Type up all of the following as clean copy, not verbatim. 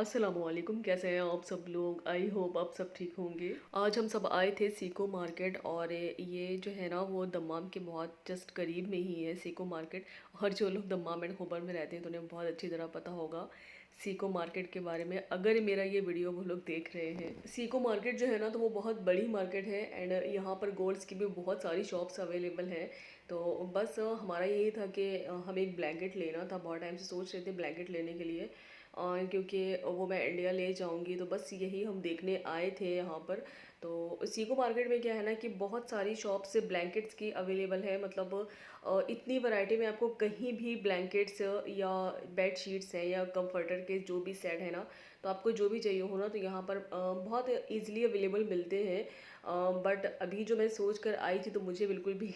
अस्सलामुअलैकुम, कैसे हैं आप सब लोग। आई होप आप सब ठीक होंगे। आज हम सब आए थे सीको मार्केट और ये जो है ना वो दम्माम के बहुत जस्ट करीब में ही है सीको मार्केट। और जो लोग दम्माम एंड खोबर में रहते हैं तो उन्हें बहुत अच्छी तरह पता होगा सीको मार्केट के बारे में, अगर मेरा ये वीडियो वो लोग देख रहे हैं। सीको मार्केट जो है ना तो वो बहुत बड़ी मार्केट है एंड यहाँ पर गोल्ड्स की भी बहुत सारी शॉप्स अवेलेबल हैं। तो बस हमारा यही था कि हमें एक ब्लैंकेट लेना था, बहुत टाइम से सोच रहे थे ब्लैंकेट लेने के लिए, क्योंकि वो मैं इंडिया ले जाऊंगी। तो बस यही हम देखने आए थे यहाँ पर। तो सीको मार्केट में क्या है ना कि बहुत सारी शॉप्स से ब्लैंकेट्स की अवेलेबल है, मतलब इतनी वैरायटी में आपको कहीं भी ब्लैंकेट्स या बेड शीट्स हैं या कंफर्टर के जो भी सेट है ना, तो आपको जो भी चाहिए हो ना तो यहाँ पर बहुत इजीली अवेलेबल मिलते हैं। बट अभी जो मैं सोच कर आई थी तो मुझे बिल्कुल भी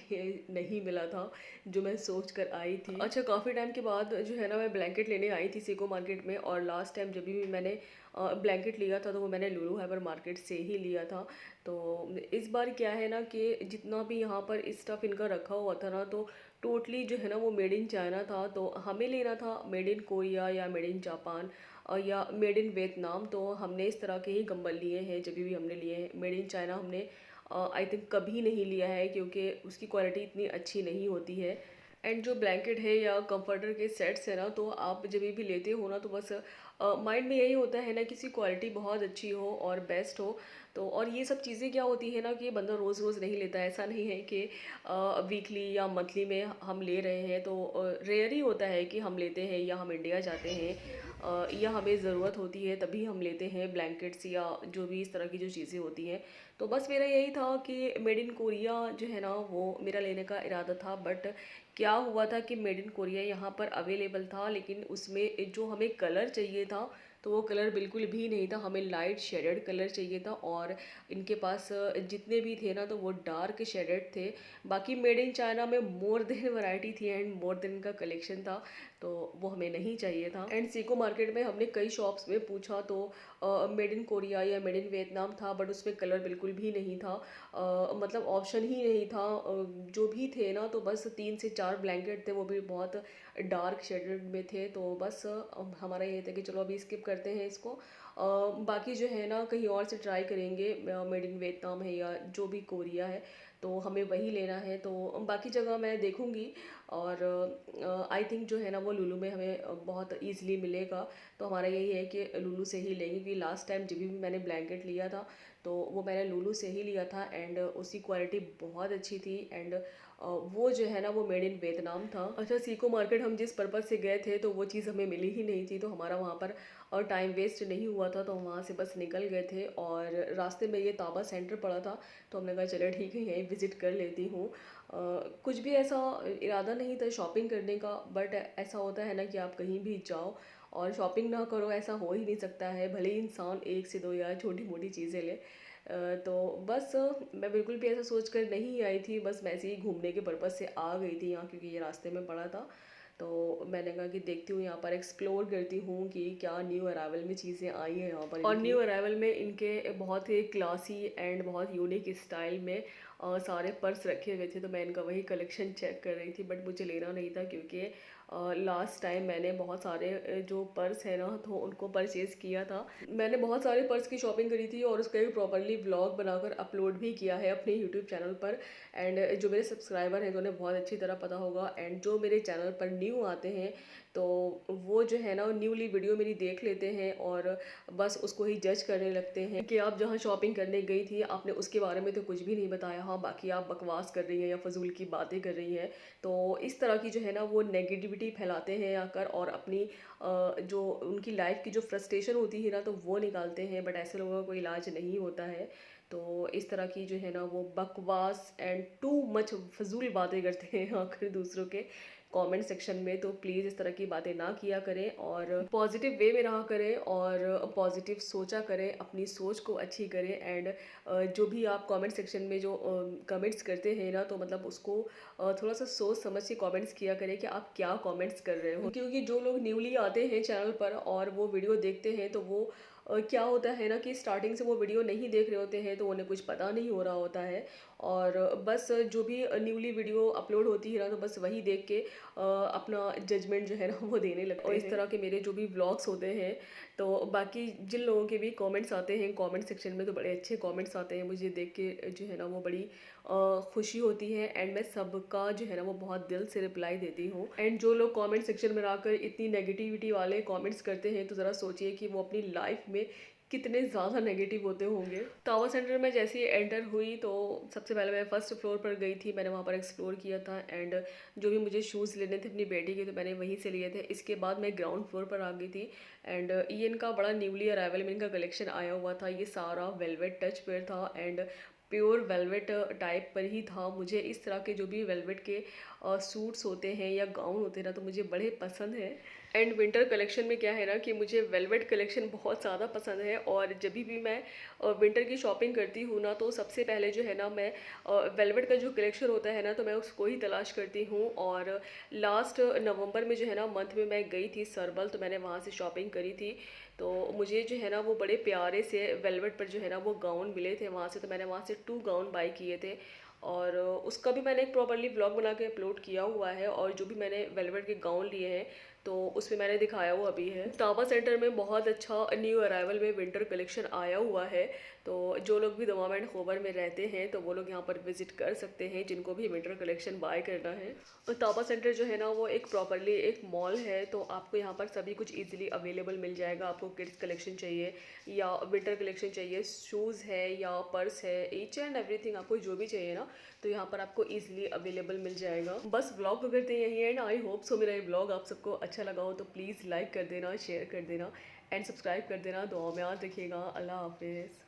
नहीं मिला था जो मैं सोच कर आई थी। अच्छा, काफ़ी टाइम के बाद जो है ना मैं ब्लैंकेट लेने आई थी सीको मार्केट में, और लास्ट टाइम जब भी मैंने ब्लैंकेट लिया था तो वो मैंने लुलु हाइपर मार्केट से ही लिया था। तो इस बार क्या है ना कि जितना भी यहाँ पर स्टफ़ इनका रखा हुआ था ना तो टोटली जो है ना वो मेड इन चाइना था। तो हमें लेना था मेड इन कोरिया या मेड इन जापान या मेड इन वियतनाम। तो हमने इस तरह के ही कंबल लिए हैं जब भी हमने लिए हैं। मेड इन चाइना हमने आई थिंक कभी नहीं लिया है क्योंकि उसकी क्वालिटी इतनी अच्छी नहीं होती है। एंड जो ब्लैंकेट है या कंफर्टर के सेट्स है ना तो आप जब भी लेते हो ना तो बस माइंड में यही होता है ना कि इसकी क्वालिटी बहुत अच्छी हो और बेस्ट हो। तो और ये सब चीज़ें क्या होती है ना कि बंदा रोज़ रोज़ नहीं लेता, ऐसा नहीं है कि वीकली या मंथली में हम ले रहे हैं। तो रेयर ही होता है कि हम लेते हैं या हम इंडिया जाते हैं या हमें ज़रूरत होती है तभी हम लेते हैं ब्लैंकेट्स या जो भी इस तरह की जो चीज़ें होती हैं। तो बस मेरा यही था कि मेड इन कोरिया जो है ना वो मेरा लेने का इरादा था। बट क्या हुआ था कि मेड इन कोरिया यहाँ पर अवेलेबल था लेकिन उसमें जो हमें कलर चाहिए था तो वो कलर बिल्कुल भी नहीं था। हमें लाइट शेडेड कलर चाहिए था और इनके पास जितने भी थे ना तो वो डार्क शेडेड थे। बाकी मेड इन चाइना में मोर देन वैरायटी थी एंड मोर देन का कलेक्शन था, तो वो हमें नहीं चाहिए था। एंड सीको मार्केट में हमने कई शॉप्स में पूछा तो मेड इन कोरिया या मेड इन वियतनाम था बट उसमें कलर बिल्कुल भी नहीं था। मतलब ऑप्शन ही नहीं था। जो भी थे ना तो बस 3 से 4 ब्लैंकेट थे, वो भी बहुत डार्क शेडेड में थे। तो बस हमारा ये था कि चलो अभी स्किप करते हैं इसको। बाकी जो है ना कहीं और से ट्राई करेंगे, मेड इन वियतनाम है या जो भी कोरिया है तो हमें वही लेना है। तो बाकी जगह मैं देखूंगी और आई थिंक जो है ना वो लुलु में हमें बहुत ईजिली मिलेगा। तो हमारा यही है कि लुलु से ही लेंगे, क्योंकि लास्ट टाइम जब भी मैंने ब्लैंकेट लिया था तो वो मैंने लुलु से ही लिया था एंड उसकी क्वालिटी बहुत अच्छी थी। एंड वो जो है ना वो मेड इन वियतनाम था। अच्छा, सीको मार्केट हम जिस पर्पज़ से गए थे तो वो चीज़ हमें मिली ही नहीं थी, तो हमारा वहाँ पर और टाइम वेस्ट नहीं हुआ था। तो हम वहाँ से बस निकल गए थे और रास्ते में ये ताबा सेंटर पड़ा था तो हमने कहा चलो ठीक है यहीं विज़िट कर लेती हूँ। कुछ भी ऐसा इरादा नहीं था शॉपिंग करने का, बट ऐसा होता है ना कि आप कहीं भी जाओ और शॉपिंग ना करो, ऐसा हो ही नहीं सकता है, भले ही इंसान एक से दो या छोटी मोटी चीज़ें ले। तो बस मैं बिल्कुल भी ऐसा सोच कर नहीं आई थी, बस मैं ऐसे ही घूमने के पर्पज़ से आ गई थी यहाँ, क्योंकि ये रास्ते में पड़ा था। तो मैंने कहा कि देखती हूँ यहाँ पर एक्सप्लोर करती हूँ कि क्या न्यू अराइवल में चीज़ें आई हैं यहाँ पर। और न्यू अराइवल में इनके बहुत ही क्लासी एंड बहुत यूनिक स्टाइल में सारे पर्स रखे हुए थे, तो मैं इनका वही कलेक्शन चेक कर रही थी। बट मुझे लेना नहीं था क्योंकि लास्ट टाइम मैंने बहुत सारे जो पर्स है ना तो उनको परचेज़ किया था। मैंने बहुत सारे पर्स की शॉपिंग करी थी और उसका एक प्रॉपरली व्लॉग बनाकर अपलोड भी किया है अपने यूट्यूब चैनल पर। एंड जो मेरे सब्सक्राइबर हैं तो उन्हें बहुत अच्छी तरह पता होगा, एंड जो मेरे चैनल पर न्यू आते हैं तो वो जो है ना न्यूली वीडियो मेरी देख लेते हैं और बस उसको ही जज करने लगते हैं कि आप जहाँ शॉपिंग करने गई थी आपने उसके बारे में तो कुछ भी नहीं बताया, हाँ बाकी आप बकवास कर रही हैं या फजूल की बातें कर रही हैं। तो इस तरह की जो है ना वो नेगेटिविटी फैलाते हैं आकर और अपनी जो उनकी लाइफ की जो फ्रस्ट्रेशन होती है ना तो वो निकालते हैं। बट ऐसे लोगों का कोई इलाज नहीं होता है। तो इस तरह की जो है ना वो बकवास एंड टू मच फजूल बातें करते हैं आखिर दूसरों के कमेंट सेक्शन में। तो प्लीज़ इस तरह की बातें ना किया करें और पॉजिटिव वे में रहा करें और पॉजिटिव सोचा करें, अपनी सोच को अच्छी करें। एंड जो भी आप कमेंट सेक्शन में जो कमेंट्स करते हैं ना तो मतलब उसको थोड़ा सा सोच समझ के कमेंट्स किया करें कि आप क्या कमेंट्स कर रहे हो, क्योंकि जो लोग न्यूली आते हैं चैनल पर और वो वीडियो देखते हैं तो वो क्या होता है ना कि स्टार्टिंग से वो वीडियो नहीं देख रहे होते हैं तो उन्हें कुछ पता नहीं हो रहा होता है और बस जो भी न्यूली वीडियो अपलोड होती है ना तो बस वही देख के अपना जजमेंट जो है ना वो देने लगते हैं। और इस तरह के मेरे जो भी व्लॉग्स होते हैं तो बाकी जिन लोगों के भी कमेंट्स आते हैं कमेंट सेक्शन में, तो बड़े अच्छे कमेंट्स आते हैं, मुझे देख के जो है ना वो बड़ी खुशी होती है। एंड मैं सबका जो है ना वो बहुत दिल से रिप्लाई देती हूँ। एंड जो लोग कमेंट सेक्शन में आकर इतनी नेगेटिविटी वाले कमेंट्स करते हैं, तो ज़रा सोचिए कि वो अपनी लाइफ में कितने ज़्यादा नेगेटिव होते होंगे। टावर सेंटर में जैसे ही एंटर हुई तो सबसे पहले मैं फर्स्ट फ्लोर पर गई थी, मैंने वहाँ पर एक्सप्लोर किया था। एंड जो भी मुझे शूज़ लेने थे अपनी बेटी के, तो मैंने वहीं से लिए थे। इसके बाद मैं ग्राउंड फ्लोर पर आ गई थी। एंड ये इनका बड़ा न्यूली अराइवल में इनका कलेक्शन आया हुआ था। ये सारा वेलवेट टच पेयर था एंड प्योर वेलवेट टाइप पर ही था। मुझे इस तरह के जो भी वेलवेट के सूट्स होते हैं या गाउन होते हैं ना, तो मुझे बड़े पसंद है। एंड विंटर कलेक्शन में क्या है ना कि मुझे वेलवेट कलेक्शन बहुत ज़्यादा पसंद है। और जब भी मैं विंटर की शॉपिंग करती हूँ ना, तो सबसे पहले जो है ना मैं वेलवेट का जो कलेक्शन होता है ना, तो मैं उसको ही तलाश करती हूँ। और लास्ट नवंबर में जो है ना मंथ में मैं गई थी सरबल, तो मैंने वहाँ से शॉपिंग करी थी। तो मुझे जो है ना वो बड़े प्यारे से वेलवेट पर जो है ना वो गाउन मिले थे वहाँ से। तो मैंने वहाँ से 2 गाउन बाई किए थे और उसका भी मैंने एक प्रॉपर्ली व्लॉग बना के अपलोड किया हुआ है। और जो भी मैंने वेलवेट के गाउन लिए हैं तो उसमें मैंने दिखाया हुआ अभी है। टावर सेंटर में बहुत अच्छा न्यू अराइवल में विंटर कलेक्शन आया हुआ है। तो जो लोग भी दमाम एंड खोबर में रहते हैं तो वो लोग यहाँ पर विजिट कर सकते हैं, जिनको भी विंटर कलेक्शन बाय करना है। और टावर सेंटर जो है ना वो एक प्रॉपर्ली एक मॉल है, तो आपको यहाँ पर सभी कुछ इजीली अवेलेबल मिल जाएगा। आपको किड्स कलेक्शन चाहिए या विंटर कलेक्शन चाहिए, शूज़ है या पर्स है, ईच एंड एवरीथिंग आपको जो भी चाहिए ना, तो यहाँ पर आपको इजीली अवेलेबल मिल जाएगा। बस व्लॉग को करते हैं यही एंड आई होप सो मेरा ये व्लॉग आप सबको अच्छा लगा हो, तो प्लीज़ लाइक कर देना, शेयर कर देना एंड सब्सक्राइब कर देना। दुआ में याद रखिएगा। अल्लाह हाफिज़।